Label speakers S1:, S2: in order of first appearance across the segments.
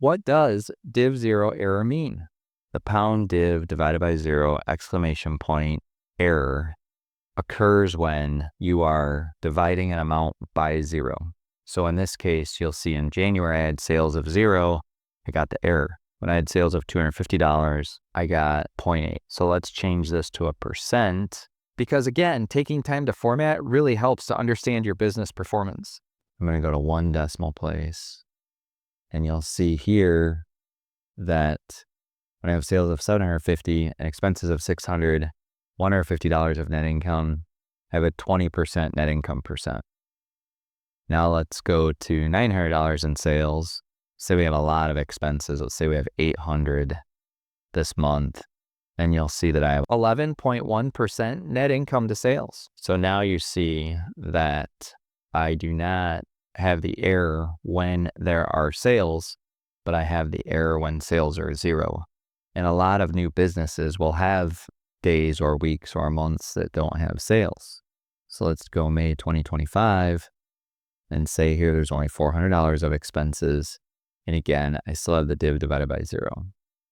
S1: What does div 0 error mean? The pound div divided by 0 exclamation point error occurs when you are dividing an amount by 0. So in this case, you'll see in January, I had sales of 0, I got the error. When I had sales of $250, I got 0.8. So let's change this to a percent, because again, taking time to format really helps to understand your business performance. I'm going to go to 1 decimal place, and you'll see here that when I have sales of 750 and expenses of 600, $150 of net income, I have a 20% net income percent. Now let's go to $900 in sales. Say we have a lot of expenses. Let's say we have 800 this month. And you'll see that I have 11.1% net income to sales. So now you see that I do not have the error when there are sales, but I have the error when sales are 0. And a lot of new businesses will have days or weeks or months that don't have sales. So let's go May 2025 and say here there's only $400 of expenses. And again, I still have the div divided by 0.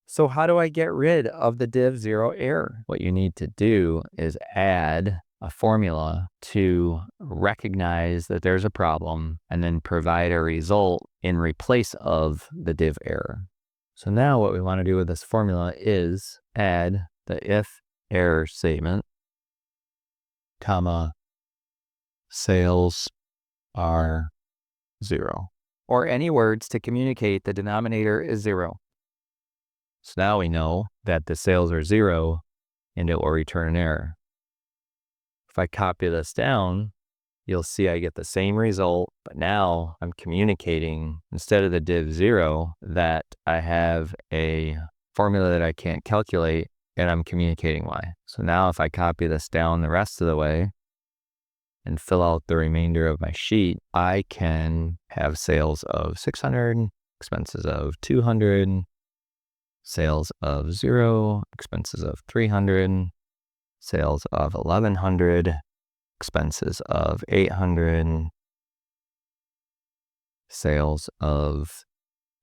S1: So how do I get rid of the div 0 error? What you need to do is add a formula to recognize that there's a problem and then provide a result in replace of the div error. So now what we want to do with this formula is add the if error statement, comma, sales are 0, or any words to communicate the denominator is 0. So now we know that the sales are 0 and it will return an error. If I copy this down, you'll see I get the same result, but now I'm communicating instead of the div 0 that I have a formula that I can't calculate, and I'm communicating why. So now if I copy this down the rest of the way and fill out the remainder of my sheet, I can have sales of 600, expenses of 200, sales of 0, expenses of 300, sales of 1100, expenses of 800, sales of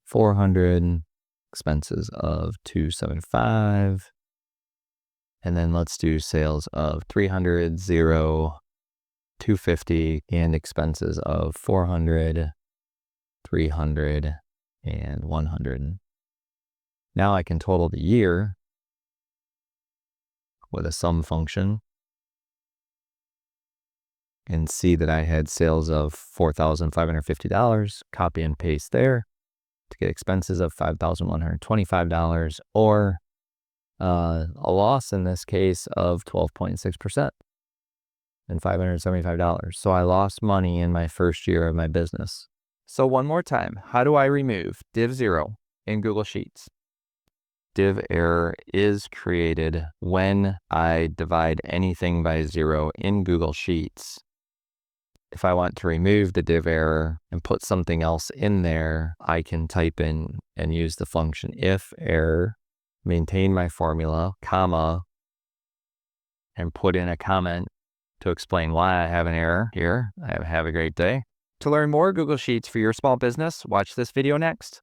S1: 400, expenses of 275, and then let's do sales of 300, 0, 250, and expenses of 400, 300, and 100. Now I can total the year with a sum function and see that I had sales of $4,550, copy and paste there to get expenses of $5,125, or a loss in this case of 12.6% and $575. So I lost money in my first year of my business. So one more time, how do I remove div 0 in Google Sheets? Div error is created when I divide anything by 0 in Google Sheets. If I want to remove the div error and put something else in there, I can type in and use the function if error, maintain my formula, comma, and put in a comment to explain why I have an error here. Have a great day. To learn more Google Sheets for your small business, watch this video next.